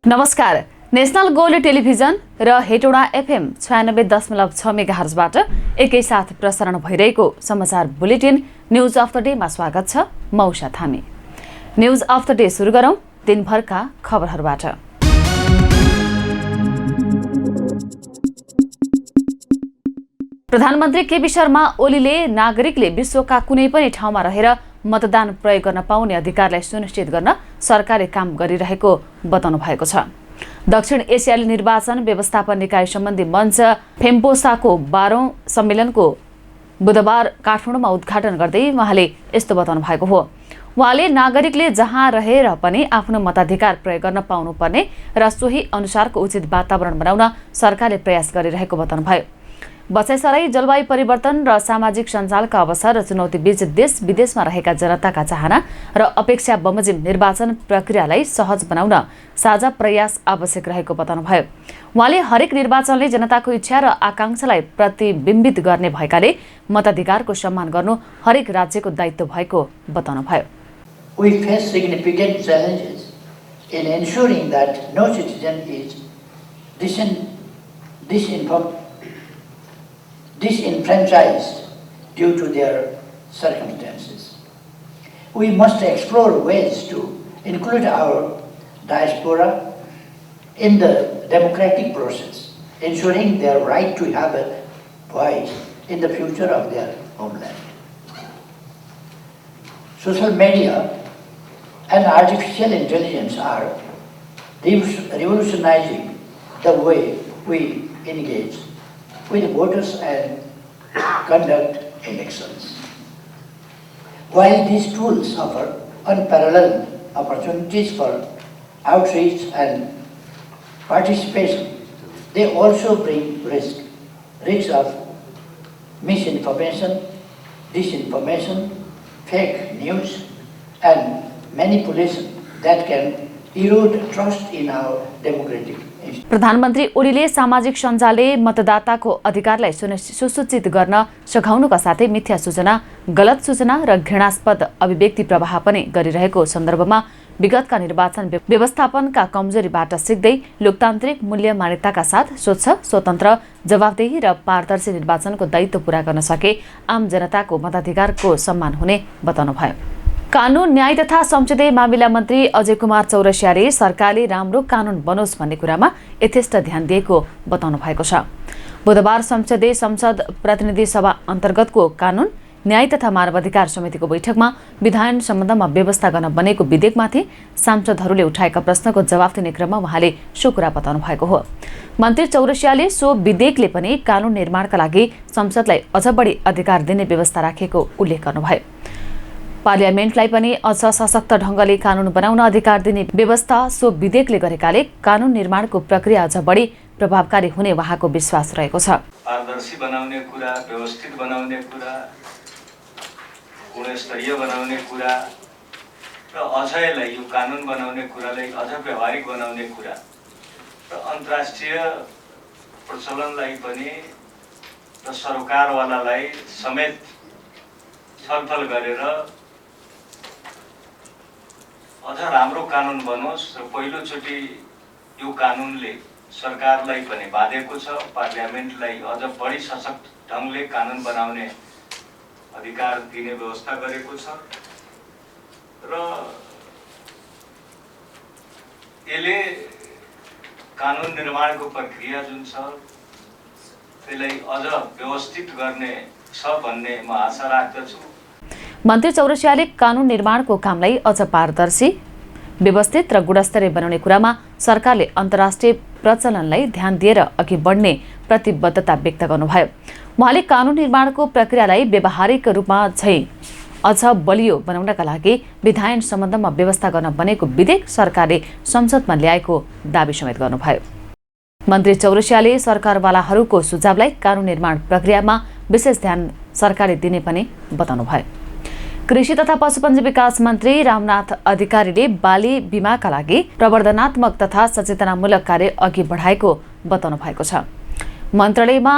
नमस्कार। National gold television र Hetauda FM 96.6 मेगाहर्जबाट एकैसाथ प्रसारण भइरहेको समाचार बुलेटिन न्यूज अफ द डेमा स्वागत छ। म उषा थामी। न्यूज अफ द डे सुरु गरौं दिनभरका खबरहरूबाट। प्रधानमन्त्री केपी शर्मा ओलीले नागरिकले विश्वका कुनै पनि ठाउँमा रहेर मतदान प्रयोग गर्न पाउने अधिकारलाई सुनिश्चित गर्न सरकारले काम गरिरहेको बताउनु भएको छ। दक्षिण एसियाली निर्वाचन व्यवस्थापन निकाय सम्बन्धी मञ्च फेम्पोसाको 12औं सम्मेलनको बुधबार काठमाडौँमा उद्घाटन गर्दै उहाँले यस्तो बताउनु भएको हो। उहाँले नागरिकले जहाँ रहेर पनि आफ्नो मताधिकार प्रयोग गर्न पाउनुपर्ने र सोही अनुसारको उचित वातावरण बनाउन सरकारले प्रयास गरिरहेको बताउनुभयो। बचाइसराई जलवायु परिवर्तन र सामाजिक सञ्जालका अवसर र चुनौतीबीच देश विदेशमा रहेका जनताका चाहना र अपेक्षा बमोजिम निर्वाचन प्रक्रियालाई सहज बनाउन साझा प्रयास आवश्यक रहेको बताउनुभयो। उहाँले हरेक निर्वाचनले जनताको इच्छा र आकांक्षालाई प्रतिबिम्बित गर्ने भएकाले मताधिकारको सम्मान गर्नु हरेक राज्यको दायित्व भएको बताउनुभयो। We face significant challenges in ensuring that no citizen is disenfranchised due to their circumstances. We must explore ways to include our diaspora in the democratic process, ensuring their right to have a voice in the future of their homeland. Social media and artificial intelligence are revolutionizing the way we engage with voters and conduct elections. While these tools offer unparalleled opportunities for outreach and participation, they also bring risks of misinformation, disinformation, fake news, and manipulation that can erode trust in our democratic. प्रधानमन्त्री ओलीले सामाजिक सञ्जालले मतदाताको अधिकारलाई सुसूचित गर्न सघाउनुका साथै मिथ्या सूचना, गलत सूचना र घृणास्पद अभिव्यक्ति प्रवाह पनि गरिरहेको सन्दर्भमा विगतका निर्वाचन व्यवस्थापनका कमजोरीबाट सिक्दै लोकतान्त्रिक मूल्य मान्यताका साथ स्वच्छ, स्वतन्त्र, जवाफदेही र पारदर्शी निर्वाचनको दायित्व पूरा गर्न सके आम जनताको मताधिकारको सम्मान हुने बताउनुभयो। कानून, न्याय तथा संसदीय मामिला मन्त्री अजय कुमार चौरसियाले सरकारले राम्रो कानून बनोस् भन्ने कुरामा यथेष्ट ध्यान दिएको बताउनु भएको छ। बुधबार संसद प्रतिनिधि सभा अन्तर्गतको कानून, न्याय तथा मानवाधिकार समितिको बैठकमा विधायन सम्बन्धमा व्यवस्था गर्न बनेको विधेयकमाथि सांसदहरूले उठाएका प्रश्नको जवाफ दिने क्रममा उहाँले सो कुरा बताउनु भएको हो। मन्त्री चौरसियाले सो विधेयकले पनि कानून निर्माणका लागि संसदलाई अझ बढी अधिकार दिने व्यवस्था राखेको उल्लेख गर्नुभयो। पार्लियामेन्टलाई पनि अझ सशक्त ढङ्गले कानून बनाउन अधिकार दिने व्यवस्था सो विधेयकले गरेकाले कानून निर्माणको प्रक्रिया अझ बढी प्रभावकारी हुने उहाँको विश्वास रहेको छ। पारदर्शी बनाउने कुरा, व्यवस्थित बनाउने कुरा, गुणस्तरीय बनाउने कुरा र अझ यसलाई यो कानून बनाउने कुरालाई अझ व्यवहारिक बनाउने कुरा र अन्तर्राष्ट्रिय प्रचलनलाई पनि र सरकारवालालाई समेत छलफल गरेर अझ राम्रो कानून बनोस् र पहिलोचोटि यो कानूनले सरकारलाई पनि बाधेको छ, पार्लियामेन्टलाई अझ बढी सशक्त ढङ्गले कानून बनाउने अधिकार दिने व्यवस्था गरेको छ र यसले कानून निर्माणको प्रक्रिया जुन छ त्यसलाई अझ व्यवस्थित गर्ने छ भन्ने म आशा राख्दछु। मन्त्री चौरसियाले कानून निर्माणको कामलाई अझ पारदर्शी, व्यवस्थित र गुणस्तरीय बनाउने कुरामा सरकारले अन्तर्राष्ट्रिय प्रचलनलाई ध्यान दिएर अघि बढ्ने प्रतिबद्धता व्यक्त गर्नुभयो। उहाँले कानून निर्माणको प्रक्रियालाई व्यावहारिक रूपमा झै अझ बलियो बनाउनका लागि विधायन सम्बन्धमा व्यवस्था गर्न बनेको विधेयक सरकारले संसदमा ल्याएको दावी समेत गर्नुभयो। मन्त्री चौरसियाले सरकारवालाहरूको सुझावलाई कानून निर्माण प्रक्रियामा विशेष ध्यान सरकारले दिने पनि बताउनुभयो। कृषि तथा पशुपन्छी विकास मन्त्री रामनाथ अधिकारीले बाली बिमाका लागि प्रवर्धनात्मक तथा सचेतनामूलक कार्य अघि बढाएको बताउनु भएको छ। मन्त्रालयमा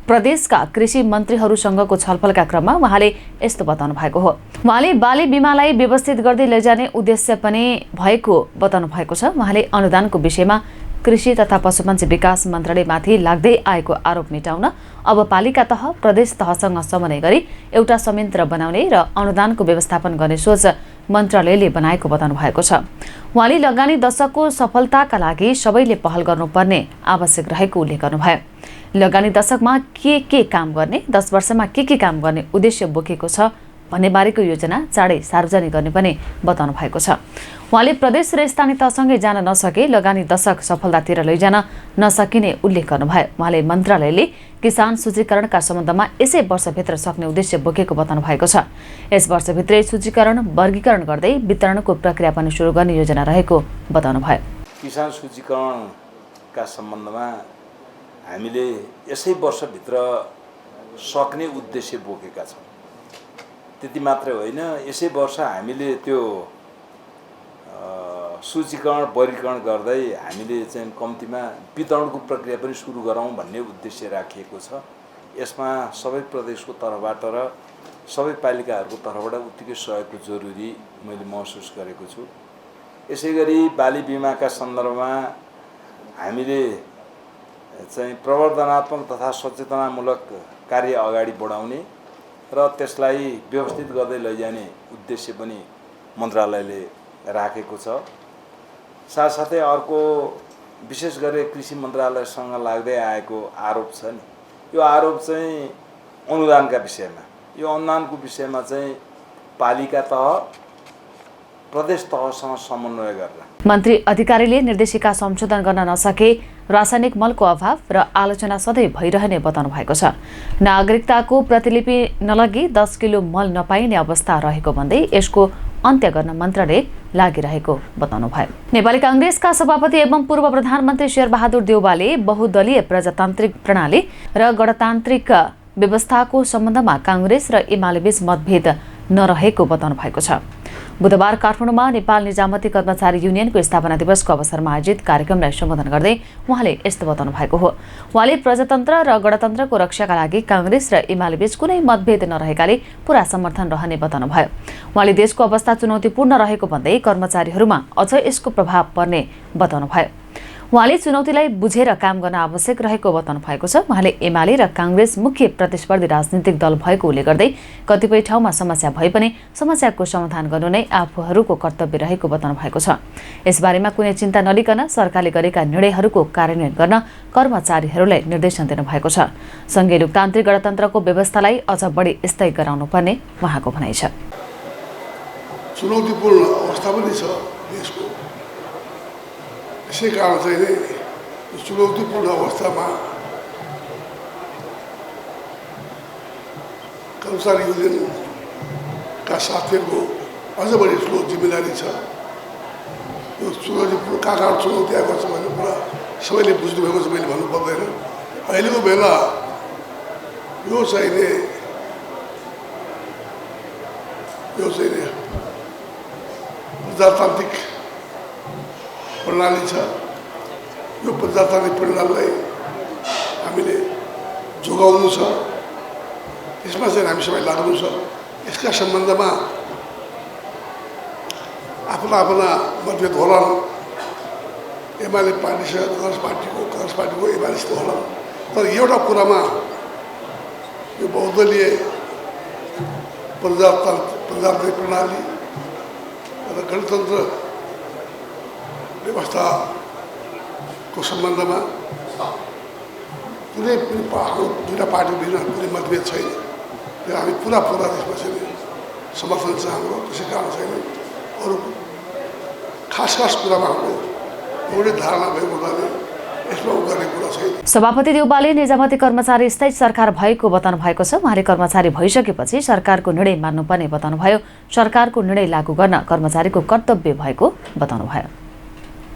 प्रदेशका कृषि मन्त्रीहरूसँगको छलफलका क्रममा उहाँले यस्तो बताउनु भएको हो। उहाँले बाली बिमालाई व्यवस्थित गर्दै लैजाने उद्देश्य पनि भएको बताउनु भएको छ। उहाँले अनुदानको विषयमा कृषि तथा पशुपन्छी विकास मन्त्रालयमाथि लाग्दै आएको आरोप मेटाउन अब पालिका तह प्रदेश तहसँग समन्वय गरी एउटा संयन्त्र बनाउने र अनुदानको व्यवस्थापन गर्ने सोच मन्त्रालयले बनाएको बताउनु भएको छ। उहाँले लगानी दशकको सफलताका लागि सबैले पहल गर्नुपर्ने आवश्यक रहेको उल्लेख गर्नुभयो। लगानी दशकमा के काम गर्ने, 10 वर्षमा के काम गर्ने उद्देश्य बोकेको छ भन्ने बारेको योजना चाँडै सार्वजनिक गर्ने पनि बताउनु भएको छ। उहाँले प्रदेश र स्थानीय तहसँगै जान नसके लगानी दशक सफलतातिर लैजान नसकिने उल्लेख गर्नुभयो। उहाँले मन्त्रालयले किसान सूचीकरणका सम्बन्धमा यसै वर्षभित्र सक्ने उद्देश्य बोकेको बताउनु भएको छ। यस वर्षभित्रै सूचीकरण वर्गीकरण गर्दै वितरणको प्रक्रिया पनि सुरु गर्ने योजना रहेको बताउनु भयो। किसान सूचीकरणका सम्बन्धमा हामीले यसै वर्षभित्र सक्ने उद्देश्य बोकेका छौँ। त्यति मात्रै होइन, यसै वर्ष हामीले त्यो सूचीकरण वर्गीकरण गर्दै हामीले चाहिँ कम्तीमा वितरणको प्रक्रिया पनि सुरु गरौँ भन्ने उद्देश्य राखिएको छ। यसमा सबै प्रदेशको तर्फबाट र सबै पालिकाहरूको तर्फबाट उत्तिकै सहयोगको जरुरी मैले महसुस गरेको छु। यसै गरी बाली बिमाका सन्दर्भमा हामीले चाहिँ प्रवर्धनात्मक तथा सचेतनामूलक कार्य अगाडि बढाउने र त्यसलाई व्यवस्थित गर्दै लैजाने उद्देश्य पनि मन्त्रालयले राखेको छ। साथसाथै अर्को विशेष गरी कृषि मन्त्रालयसँग लाग्दै आएको आरोप छ नि, यो आरोप चाहिँ अनुदानका विषयमा, यो अनुदानको विषयमा चाहिँ पालिका तह प्रदेश तहसँग समन्वय गरेर मन्त्री अधिकारीले निर्देशिका संशोधन गर्न नसके रासायनिक मलको अभाव र आलोचना सधैँ भइरहने बताउनु भएको छ। नागरिकताको प्रतिलिपि नलगी 10 किलो मल नपाइने अवस्था रहेको भन्दै यसको अन्त्य गर्न मन्त्रालय लागिरहेको बताउनु भयो। नेपाली कांग्रेसका सभापति एवं पूर्व प्रधानमन्त्री शेरबहादुर देउवाले बहुदलीय प्रजातान्त्रिक प्रणाली र गणतान्त्रिक व्यवस्थाको सम्बन्धमा कांग्रेस र एमालेबीच मतभेद नरहेको बताउनु भएको छ। बुधबार काठमाडौँमा नेपाल निजामती कर्मचारी युनियनको स्थापना दिवसको अवसरमा आयोजित कार्यक्रमलाई सम्बोधन गर्दै उहाँले यस्तो बताउनु भएको हो। उहाँले प्रजातन्त्र र गणतन्त्रको रक्षाका लागि कांग्रेस र एमालेबीच कुनै मतभेद नरहेकाले पूरा समर्थन रहने बताउनु भयो। उहाँले देशको अवस्था चुनौतीपूर्ण रहेको भन्दै कर्मचारीहरूमा अझ यसको प्रभाव पर्ने बताउनु भयो। उहाँले चुनौतीलाई बुझेर काम गर्न आवश्यक रहेको बताउनु भएको छ। उहाँले एमाले र कांग्रेस मुख्य प्रतिस्पर्धी राजनीतिक दल भएको उल्लेख गर्दै कतिपय ठाउँमा समस्या भए पनि समस्याको समाधान गर्नु नै आफूहरूको कर्तव्य रहेको बताउनु भएको छ। यसबारेमा कुनै चिन्ता नलिकन सरकारले गरेका निर्णयहरूको कार्यान्वयन गर्न कर्मचारीहरूलाई निर्देशन दिनुभएको छ। संघीय लोकतान्त्रिक गणतन्त्रको व्यवस्थालाई अझ बढी स्थायी गराउनुपर्ने उहाँको भनाइ छ। चुनौतीपूर्ण अवस्था पनि छ देशको, यसै कारण चाहिँ नै चुनौतीपूर्ण अवस्थामा कर्मचारी युनियनका साथीहरूको अझ बढी ठुलो जिम्मेदारी छ। यो चुनौतीपूर्ण कहाँ चुनौती आएको छ भन्ने कुरा सबैले बुझ्नुभएको छ, मैले भन्नु पर्दैन। अहिलेको बेला यो चाहिँ प्रजातान्त्रिक प्रणाली छ। यो प्रजातान्त्रिक प्रणालीलाई हामीले जोगाउनु छ, यसमा चाहिँ हामी सबै लाग्नु छ। यसका सम्बन्धमा आफ्ना मतभेद होलान्, एमाले पार्टीसँग कांग्रेस पार्टीको एमालेसित होलान्, तर एउटा कुरामा यो बहुदलीय प्रजातान्त्रिक प्रणाली र गणतन्त्र व्यवस्थाको सम्बन्धमा कुनै पनि दुईवटा पार्टी बिच कुनै मतभेद छैन र हामी पुरा त्यसमा चाहिँ समर्थन छ हाम्रो। त्यसै कारण छैन, अरू खास कुरामा हाम्रो एउटै धारणा भएको हुनाले यसमा गर्ने कुरा छैन। सभापति देउवाले निजामती कर्मचारी स्थायी सरकार भएको बताउनु भएको छ। उहाँले कर्मचारी भइसकेपछि सरकारको निर्णय मान्नुपर्ने बताउनुभयो। सरकारको निर्णय लागू गर्न कर्मचारीको कर्तव्य भएको बताउनुभयो।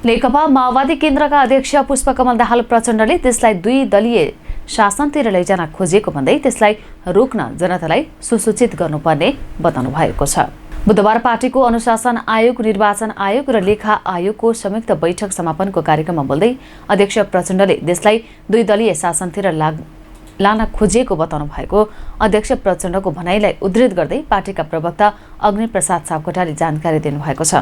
नेकपा माओवादी केन्द्रका अध्यक्ष पुष्पकमल दाहाल प्रचण्डले त्यसलाई 2 दलीय शासनतिर लैजान खोजेको भन्दै त्यसलाई रोक्न जनतालाई सुसूचित गर्नुपर्ने बताउनु भएको छ। बुधबार पार्टीको अनुशासन आयोग, निर्वाचन आयोग र लेखा आयोगको संयुक्त बैठक समापनको कार्यक्रममा बोल्दै अध्यक्ष प्रचण्डले देशलाई 2 दलीय शासनतिर लान खोजिएको बताउनु भएको अध्यक्ष प्रचण्डको भनाइलाई उद्धृत गर्दै पार्टीका प्रवक्ता अग्निप्रसाद सापकोटाले जानकारी दिनुभएको छ।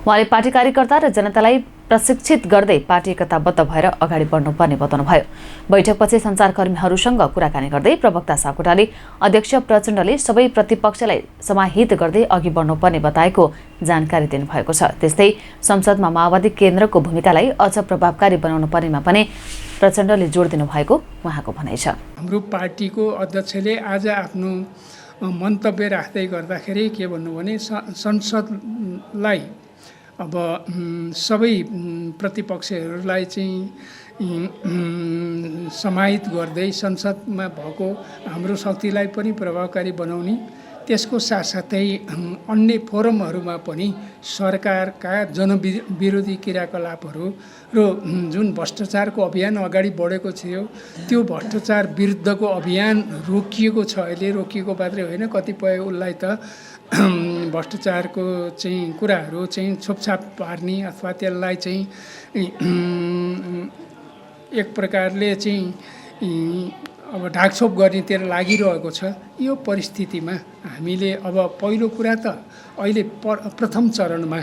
उहाँले पार्टी कार्यकर्ता र जनतालाई प्रशिक्षित गर्दै पार्टी एकताबद्ध भएर अगाडि बढ्नुपर्ने बताउनुभयो। बैठकपछि सञ्चारकर्मीहरूसँग कुराकानी गर्दै प्रवक्ता सापकोटाले अध्यक्ष प्रचण्डले सबै प्रतिपक्षलाई समाहित गर्दै अघि बढ्नुपर्ने बताएको जानकारी दिनुभएको छ। त्यस्तै संसदमा माओवादी केन्द्रको भूमिकालाई अझ प्रभावकारी बनाउनु पर्नेमा पनि प्रचण्डले जोड दिनुभएको उहाँको भनाइ छ। हाम्रो पार्टीको अध्यक्षले आज आफ्नो मन्तव्य राख्दै गर्दाखेरि के भन्नु भने संसदलाई अब सबै प्रतिपक्षहरूलाई चाहिँ समाहित गर्दै संसदमा भएको हाम्रो शक्तिलाई पनि प्रभावकारी बनाउने, त्यसको साथसाथै अन्य फोरमहरूमा पनि सरकारका जनविरोधी क्रियाकलापहरू र जुन भ्रष्टाचारको अभियान अगाडि बढेको थियो त्यो भ्रष्टाचार विरुद्धको अभियान रोकिएको छ। अहिले रोकिएको मात्रै होइन, कतिपय उसलाई त भ्रष्टाचारको चाहिँ कुराहरू चाहिँ छोपछाप पार्ने अथवा त्यसलाई चाहिँ एक प्रकारले चाहिँ अब ढाकछोप गर्नेतिर लागिरहेको छ। यो परिस्थितिमा हामीले अब पहिलो कुरा त अहिले प्रथम चरणमा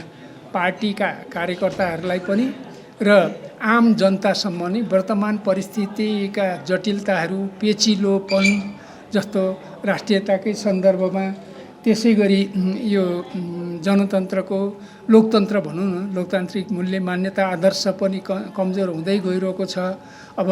पार्टीका कार्यकर्ताहरूलाई पनि र आम जनतासम्म नै वर्तमान परिस्थितिका जटिलताहरू, पेचिलोपन जस्तो राष्ट्रियताकै सन्दर्भमा, त्यसै गरी यो जनतन्त्रको लोकतन्त्र भनौँ न, लोकतान्त्रिक मूल्य मान्यता आदर्श पनि कमजोर हुँदै गइरहेको छ। अब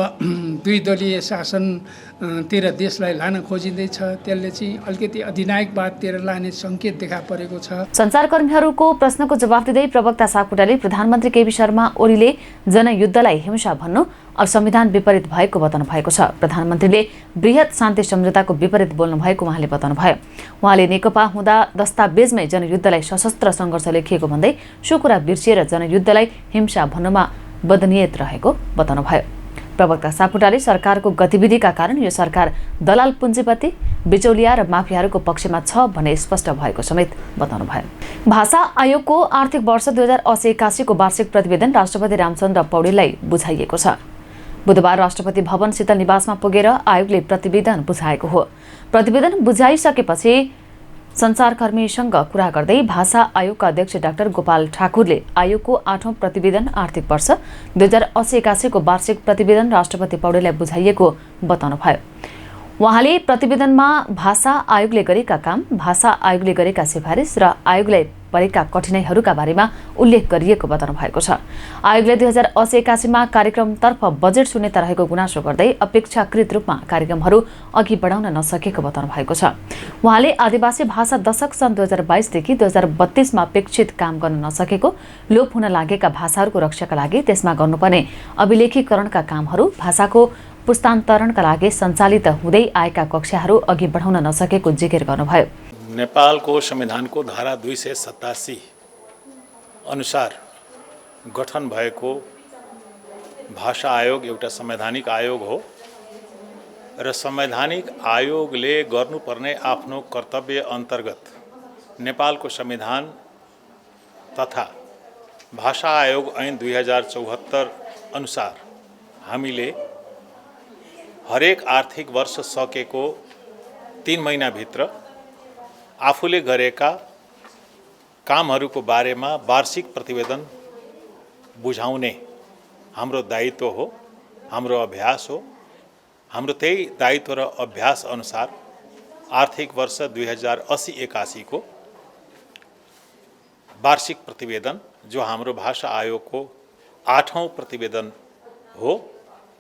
दुई दलीय शासनतिर देशलाई लान खोजिँदैछ, त्यसले चाहिँ अलिकति अधिनायकवादतिर लाने सङ्केत देखा परेको छ। सञ्चारकर्मीहरूको प्रश्नको जवाफ दिँदै प्रवक्ता सापकोटाले प्रधानमन्त्री केपी शर्मा ओलीले जनयुद्धलाई हिंसा भन्नु अब संविधान विपरीत भएको बताउनु भएको छ। प्रधानमन्त्रीले बृहत शान्ति सम्झौताको विपरीत बोल्नु भएको उहाँले बताउनुभयो। उहाँले नेकपा हुँदा दस्तावेजमै जनयुद्धलाई सशस्त्र सङ्घर्ष लेखिएको भन्दै सो कुरा बिर्सिएर जनयुद्धलाई हिंसा भन्नुमा बदनियत रहेको बताउनुभयो। प्रवक्ता सापकोटाले सरकारको गतिविधिका कारण यो सरकार दलाल पुञ्जीपति, बिचौलिया र माफियाहरूको पक्षमा छ भन्ने स्पष्ट भएको समेत बताउनुभयो। भाषा आयोगको आर्थिक वर्ष 2080-81 को वार्षिक प्रतिवेदन राष्ट्रपति रामचन्द्र पौडेललाई बुझाइएको छ। बुधबार राष्ट्रपति भवन शीतल निवासमा पुगेर आयोगले प्रतिवेदन बुझाएको हो। प्रतिवेदन बुझाइसकेपछि सञ्चारकर्मीसँग कुरा गर्दै भाषा आयोगका अध्यक्ष डाक्टर गोपाल ठाकुरले आयोगको 8औं प्रतिवेदन आर्थिक वर्ष 2080-81 को वार्षिक प्रतिवेदन राष्ट्रपति पौडेललाई बुझाइएको बताउनुभयो। उहाँले प्रतिवेदनमा भाषा आयोगले गरेका काम, भाषा आयोगले गरेका सिफारिस र आयोगलाई परेका कठिनाइहरूका बारेमा उल्लेख गरिएको बताउनु भएको छ। आयोगले 2080-81 मा कार्यक्रमतर्फ बजेट शून्यता रहेको गुनासो गर्दै अपेक्षाकृत रूपमा कार्यक्रमहरू अघि बढाउन नसकेको बताउनु भएको छ। उहाँले आदिवासी भाषा दशक सन् 2022 देखि 2032 मा अपेक्षित काम गर्न नसकेको, लोप हुन लागेका भाषाहरूको रक्षाका लागि त्यसमा गर्नुपर्ने अभिलेखीकरणका कामहरू, भाषाको पुस्तान्तरणका लागि सञ्चालित हुँदै आएका कक्षाहरू अघि बढाउन नसकेको जिकिर गर्नुभयो। नेपालको संविधानको धारा 287 अनुसार गठन भएको भाषा आयोग एउटा संवैधानिक आयोग हो र संवैधानिक आयोगले गर्नुपर्ने आफ्नो कर्तव्य अन्तर्गत नेपालको संविधान तथा भाषा आयोग ऐन 2074 अनुसार हामीले हरेक आर्थिक वर्ष सकेको 3 महिनाभित्र आफूले गरेका कामहरूको बारेमा वार्षिक प्रतिवेदन बुझाउने हाम्रो दायित्व हो, हाम्रो अभ्यास हो। हाम्रो त्यही दायित्व र अभ्यास अनुसार आर्थिक वर्ष 2080-81 को वार्षिक प्रतिवेदन जो हाम्रो भाषा आयोगको 8औं प्रतिवेदन हो,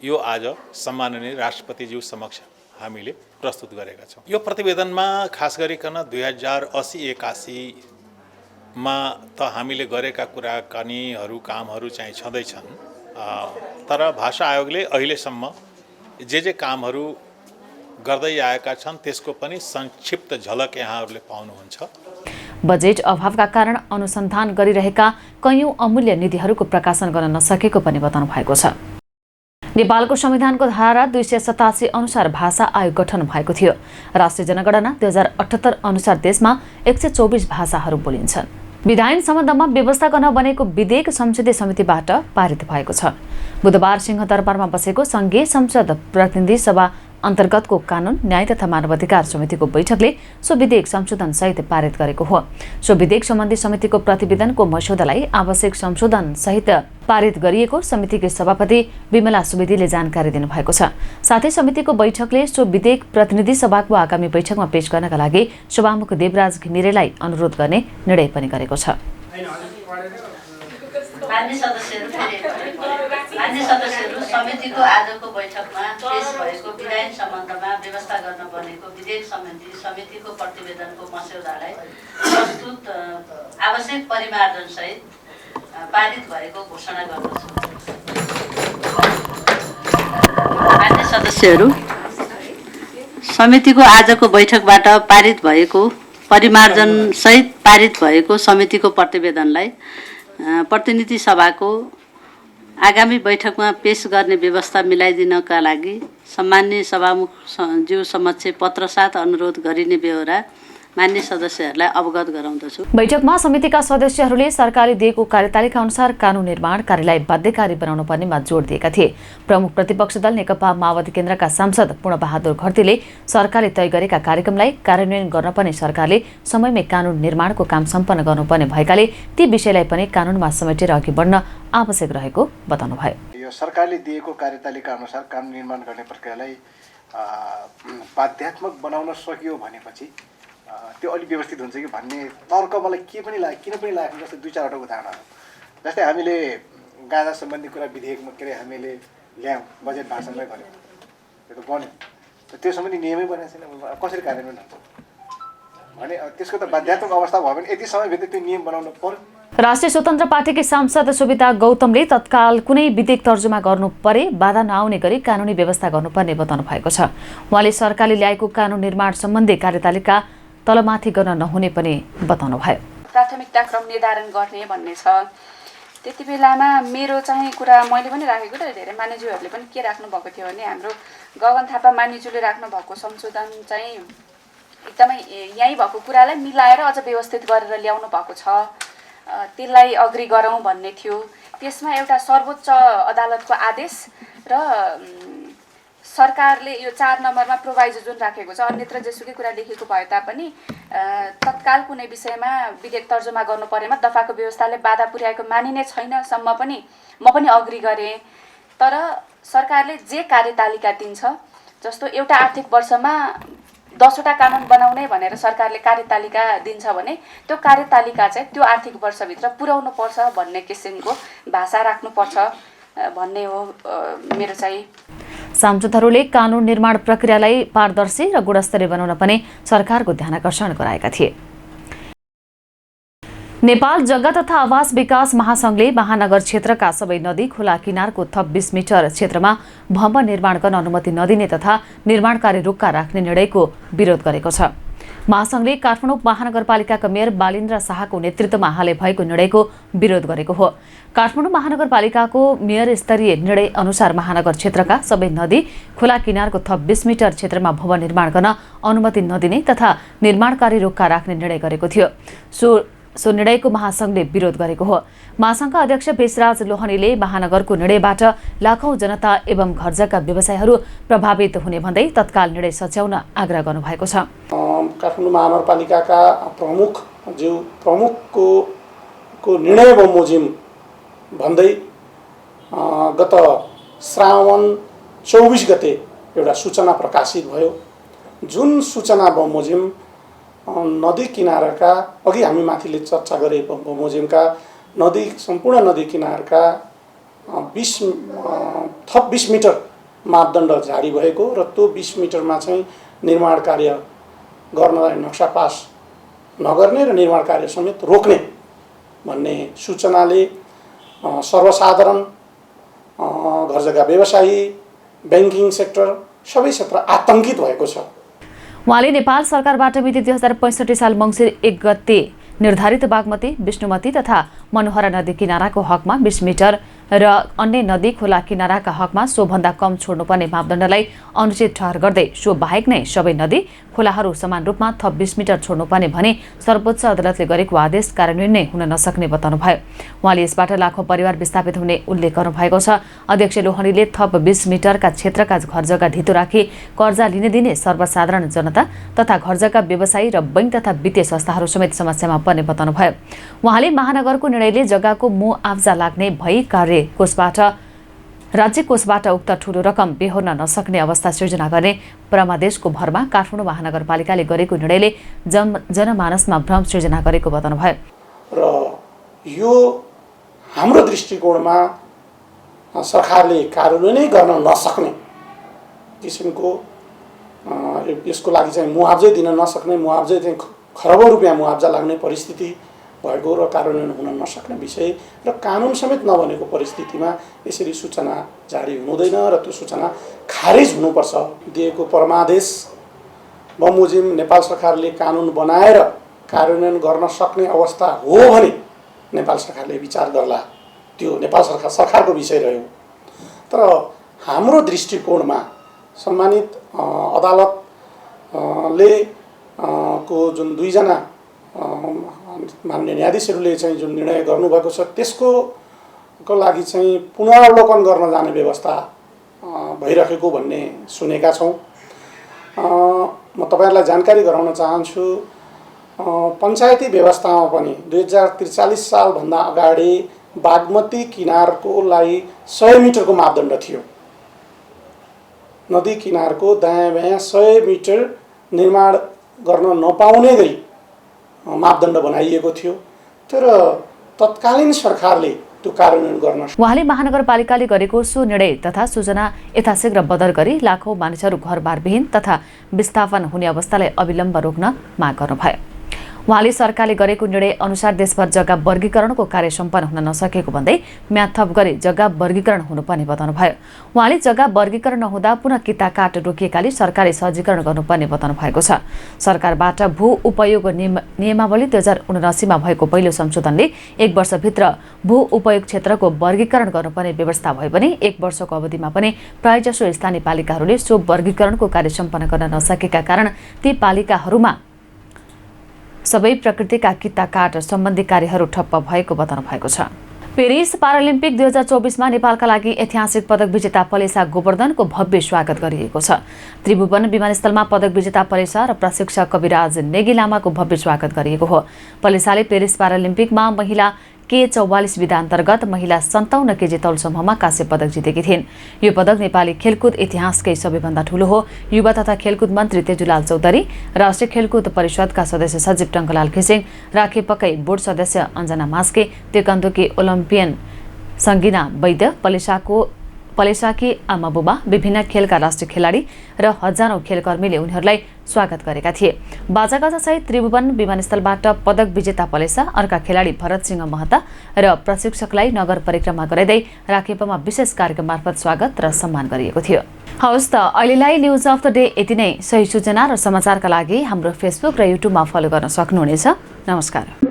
यो आज सम्माननीय राष्ट्रपतिज्यू समक्ष हामीले प्रस्तुत गरेका छौं। यो प्रतिवेदनमा खास गरिकन 2080-81 मा त हामीले गरेका कुराकानीहरू, कामहरू चाहिँ छँदैछन्, तर भाषा आयोगले अहिलेसम्म जे कामहरू गर्दै आएका छन् त्यसको पनि संक्षिप्त झलक यहाँहरूले पाउनुहुन्छ। बजेट अभावका कारण अनुसन्धान गरिरहेका कयौं अमूल्य निधिहरूको प्रकाशन गर्न नसकेको पनि बताउनु भएको छ। नेपालको संविधानको धारा 287 अनुसार भाषा आयोग गठन भएको थियो। राष्ट्रिय जनगणना 2078 अनुसार देशमा 124 भाषाहरू बोलिन्छन्। विधायन सम्बन्धमा व्यवस्था गर्न बनेको विधेयक संसदीय समितिबाट पारित भएको छ। बुधबार सिंहदरबारमा बसेको संघीय संसद प्रतिनिधि सभा अन्तर्गतको कानुन न्याय तथा मानवाधिकार समितिको बैठकले सो विधेयक संशोधन सहित पारित गरेको हो। सो विधेयक सम्बन्धी समितिको प्रतिवेदनको मस्यौदालाई आवश्यक संशोधन सहित पारित गरिएको समितिकी सभापति विमला सुवेदीले जानकारी दिनुभएको छ। साथै समितिको बैठकले सो विधेयक प्रतिनिधि सभाको आगामी बैठकमा पेश गर्नका लागि सभामुख देवराज घिमिरेलाई अनुरोध गर्ने निर्णय पनि गरेको छ। मान्य सदस्यहरू, समितिको आजको बैठकमा पेश भएको विधायन सम्बन्धमा व्यवस्था गर्न बनेको विधेयक सम्बन्धी समितिको प्रतिवेदनको मस्यौदालाई प्रस्तुत आवश्यक परिमार्जन सहित पारित भएको घोषणा गर्दछु। मान्य सदस्यहरू, समितिको आजको बैठकबाट पारित भएको परिमार्जन सहित पारित भएको समितिको प्रतिवेदनलाई प्रतिनिधि सभाको आगामी बैठकमा पेश गर्ने व्यवस्था मिलाइदिनका लागि सम्माननीय सभामुख ज्यू समक्ष पत्रसाथ अनुरोध गरिने बेहोरा मान्य सदस्यहरूलाई अवगत गराउँदछु। बैठकमा समितिका सदस्यहरूले सरकारले दिएको कार्यतालिका अनुसार कानुन निर्माण कार्यलाई बाध्यकारी बनाउनु पर्नेमा जोड दिएका थिए। प्रमुख प्रतिपक्ष दल नेकपा माओवादी केन्द्रका सांसद पूर्णबहादुर घरतीले सरकारले तय गरेका कार्यक्रमलाई कार्यान्वयन गर्न पनि सरकारले समयमै कानुन निर्माणको काम सम्पन्न गर्नुपर्ने भएकाले ती विषयलाई पनि कानुनमा समेटेर अघि बढ्न आवश्यक रहेको बताउनुभयो। यो सरकारले दिएको कार्यतालिका अनुसार कानुन निर्माण गर्ने प्रक्रियालाई बाध्यात्मक बनाउन सकियो भनेपछि त्यो अलिक व्यवस्थित हुन्छ कि भन्ने तर्क मलाई किन पनि लाग्यो जस्तै दुई चारवटा उदाहरणहरू। जस्तै हामीले गाँजा सम्बन्धी कुरा विधेयकमा हामीले ल्यायौँ, बजेट भाषणमै भन्यौँ, त्यो त बन्यो, त्यो सम्बन्धी नियमै बनेको छैन, कसरी कार्यान्वयन हुन्छ भने त्यसको त बाध्यात्मक अवस्था भयो भने यति समयभित्र त्यो नियम बनाउनु पर्यो। राष्ट्रिय स्वतन्त्र पार्टीकी सांसद सुविता गौतमले तत्काल कुनै विधेयक तर्जुमा गर्नु परे बाधा नआउने गरी कानुनी व्यवस्था गर्नुपर्ने बताउनु भएको छ। उहाँले सरकारले ल्याएको कानुन निर्माण सम्बन्धी कार्यतालिका तलमाथि गर्न नहुने पनि बताउनु भयो। प्राथमिकता क्रम निर्धारण गर्ने भन्ने छ। त्यति बेलामा मेरो चाहिँ कुरा मैले पनि राखेको र धेरै मान्यज्यूहरूले पनि के राख्नु भएको थियो भने हाम्रो गगन थापा मान्यज्यूले राख्नु भएको संशोधन चाहिँ एकदमै यहीँ भएको कुरालाई मिलाएर अझ व्यवस्थित गरेर ल्याउनु भएको छ, त्यसलाई अग्री गरौँ भन्ने थियो। त्यसमा एउटा सर्वोच्च अदालतको आदेश र सरकारले यो 4 नम्बरमा प्रोभाइजो जुन राखेको छ, अन्यत्र जेसुकै कुरा लेखेको भए तापनि तत्काल कुनै विषयमा विधेयक तर्जुमा गर्नु परेमा दफाको व्यवस्थाले बाधा पुर्याएको मानिने छैनसम्म पनि म पनि अग्री गरेँ। तर सरकारले जे कार्यतालिका दिन्छ, जस्तो एउटा आर्थिक वर्षमा 10वटा कानुन बनाउने भनेर सरकारले कार्यतालिका दिन्छ भने त्यो कार्यतालिका चाहिँ त्यो आर्थिक वर्षभित्र पुर्याउनु पर्छ भन्ने किसिमको भाषा राख्नुपर्छ भन्ने हो मेरो चाहिँ। सांसदहरूले कानुन निर्माण प्रक्रियालाई पारदर्शी र गुणस्तरीय बनाउन पनि सरकारको ध्यानाकर्षण गराएका थिए। नेपाल जग्गा तथा आवास विकास महासंघले महानगर क्षेत्रका सबै नदी खोला किनारको थप 20 मिटर क्षेत्रमा भवन निर्माण गर्न अनुमति नदिने तथा निर्माण कार्य रोक्का राख्ने निर्णयको विरोध गरेको छ। महासंघले काठमाडौँ महानगरपालिकाका मेयर बालिन्द्र शाहको नेतृत्वमा हालै भएको निर्णयको विरोध गरेको हो। काठमाडौँ महानगरपालिकाको मेयर स्तरीय निर्णय अनुसार महानगर क्षेत्रका सबै नदी खोला किनारको थप 20 मिटर क्षेत्रमा भवन निर्माण गर्न अनुमति नदिने तथा निर्माण कार्य रोक्का राख्ने निर्णय गरेको थियो। सो निर्णयको महासंघले विरोध गरेको हो। महासंघका अध्यक्ष भेषराज लोहनीले महानगरको निर्णयबाट लाखौं जनता एवं घरजग्गा व्यवसायहरू प्रभावित हुने भन्दै तत्काल निर्णय सच्याउन आग्रह गर्नुभएको छ। काठमाडौँ महानगरपालिकाका प्रमुखको निर्णय बमोजिम भन्दै गत श्रावण 24 गते एउटा सूचना प्रकाशित भयो, जुन सूचना बमोजिम नदी किनारका अघि हामी माथिले चर्चा गरे बमोजिमका सम्पूर्ण नदी किनारका थप 20 मिटर मापदण्ड जारी भएको र त्यो 20 मिटरमा चाहिँ निर्माण कार्य गर्नलाई नक्सा पास नगर्ने र निर्माण कार्य समेत रोक्ने भन्ने सूचनाले सर्वसाधारण घरजग्गा व्यवसायी ब्याङ्किङ सेक्टर सबै क्षेत्र आतंकित भएको छ। उहाँले नेपाल सरकारबाट मिति 2065 साल मङ्सिर 1 गते निर्धारित बागमती, विष्णुमती तथा मनोहरा नदी किनाराको हकमा 20 मिटर र अन्य नदी खोला किनाराका हकमा सोभन्दा कम छोड्नुपर्ने मापदण्डलाई अनुचित ठहर गर्दै सो बाहेक नै सबै नदी खोलाहरू समान रूपमा थप 20 मिटर छोड्नुपर्ने भने सर्वोच्च अदालतले गरेको आदेश कार्यान्वयन नै हुन नसक्ने बताउनुभयो। उहाँले यसबाट लाखौं परिवार विस्थापित हुने उल्लेख गर्नुभएको छ। अध्यक्ष लोहनीले थप 20 मिटरका क्षेत्रका घरजग्गा धितो राखी कर्जा लिने दिने सर्वसाधारण जनता तथा घरजग्गा व्यवसायी र बैंक तथा वित्तीय संस्थाहरू समेत समस्यामा पर्ने बताउनुभयो। उहाँले महानगरको निर्णयले जग्गाको मुआब्जा लाग्ने भई राज्य कोषबाट उक्त ठूलो रकम बेहोर्न नसक्ने अवस्था सृजना गर्ने परमादेशको भरमा काठमाडौँ महानगरपालिकाले गरेको निर्णयले जनमानसमा भ्रम सृजना गरेको बताउनुभयो। र यो हाम्रो दृष्टिकोणमा सरकारले कार्यान्वयनै गर्न नसक्ने किसिमको यसको लागि चाहिँ मुआब्जै दिन नसक्ने, मुआब्जै चाहिँ खरबौं रुपियाँ मुआब्जा लाग्ने परिस्थिति भएको र कार्यान्वयन हुन नसक्ने विषय र कानुन समेत नबनेको परिस्थितिमा यसरी सूचना जारी हुँदैन र त्यो सूचना खारिज हुनुपर्छ। दिएको परमादेश बमोजिम नेपाल सरकारले कानुन बनाएर कार्यान्वयन गर्न सक्ने अवस्था हो भने नेपाल सरकारले विचार गर्ला, त्यो नेपाल सरकारको विषय रह्यो। तर हाम्रो दृष्टिकोणमा सम्मानित अदालतले को जुन दुईजना माननीय न्यायाधीशहरूले चाहिँ जुन निर्णय गर्नुभएको छ त्यसको लागि चाहिँ पुनरावलोकन गर्न जाने व्यवस्था भइरहेको भन्ने सुनेका छौँ। म तपाईहरुलाई जानकारी गराउन चाहन्छु, पञ्चायती व्यवस्थामा पनि 2043 सालभन्दा अगाडि बागमती किनारको लागि 100 मिटरको मापदण्ड थियो। नदी किनारको दायाँ बायाँ 100 मिटर निर्माण गर्न नपाउने गरी मापदण्ड बनाइएको थियो। तर तत्कालीन सरकारले त्यो कार्यान्वयन गर्न उहाँले महानगरपालिकाले गरेको सो निर्णय तथा सूचना यथाशीघ्र बदल गरी लाखौं मानिसहरू घरबारविहीन तथा विस्थापन हुने अवस्थालाई अविलम्ब रोक्न माग गर्नुभयो। उहाँले सरकारले गरेको निर्णय अनुसार देशभर जग्गा वर्गीकरणको कार्य सम्पन्न हुन नसकेको भन्दै म्याद थप गरी जग्गा वर्गीकरण हुनुपर्ने बताउनुभयो। उहाँले जग्गा वर्गीकरण नहुँदा पुनः किताकाट रोकिएकाले सरकारले सहजीकरण गर्नुपर्ने बताउनु भएको छ। सरकारबाट भू उपयोग नियमावली 2079 मा भएको पहिलो संशोधनले 1 वर्षभित्र भू उपयोग क्षेत्रको वर्गीकरण गर्नुपर्ने व्यवस्था भए पनि 1 वर्षको अवधिमा पनि प्रायजसो स्थानीय पालिकाहरूले सो वर्गीकरणको कार्य सम्पन्न गर्न नसकेका कारण ती पालिकाहरूमा सबै प्रकृतिका किताकाट सम्बन्धी कार्यहरू ठप्प भएको बताउनु भएको छ। पेरिस पारालिम्पिक 2024 मा नेपालका लागि ऐतिहासिक पदक विजेता पलेसा गोवर्धनको भव्य स्वागत गरिएको छ। त्रिभुवन विमानस्थलमा पदक विजेता पलेसा र प्रशिक्षक कविराज नेगी लामाको भव्य स्वागत गरिएको हो। पलेसाले पेरिस पारालिम्पिकमा महिला K44 विधा अन्तर्गत महिला 57 केजी तौल समूहमा कांस्य पदक जितेकी थिइन्। यो पदक नेपाली खेलकुद इतिहासकै सबैभन्दा ठूलो हो। युवा तथा खेलकुद मन्त्री तेजुलाल चौधरी, राष्ट्रिय खेलकुद परिषदका सदस्य सजीव टंकलाल घिसिङ, राखेपकै बोर्ड सदस्य अञ्जना मास्के, तेकन्दोकी ओलम्पियन सङ्गिना वैद्य, पलेसाकी आमा बुबा, विभिन्न खेलका राष्ट्रिय खेलाडी र हजारौं खेलकर्मीले उनीहरूलाई स्वागत गरेका थिए। बाजागाजा सहित त्रिभुवन विमानस्थलबाट पदक विजेता पलेसा, अर्का खेलाडी भरत सिंह महता र प्रशिक्षकलाई नगर परिक्रमा गराइँदै राखेपमा विशेष कार्यक्रम मार्फत स्वागत र सम्मान गरिएको थियो। हवस् त अहिलेलाई न्युज अफ द डे यति नै। सही सूचना र समाचारका लागि हाम्रो फेसबुक र युट्युबमा फलो गर्न सक्नुहुनेछ। नमस्कार।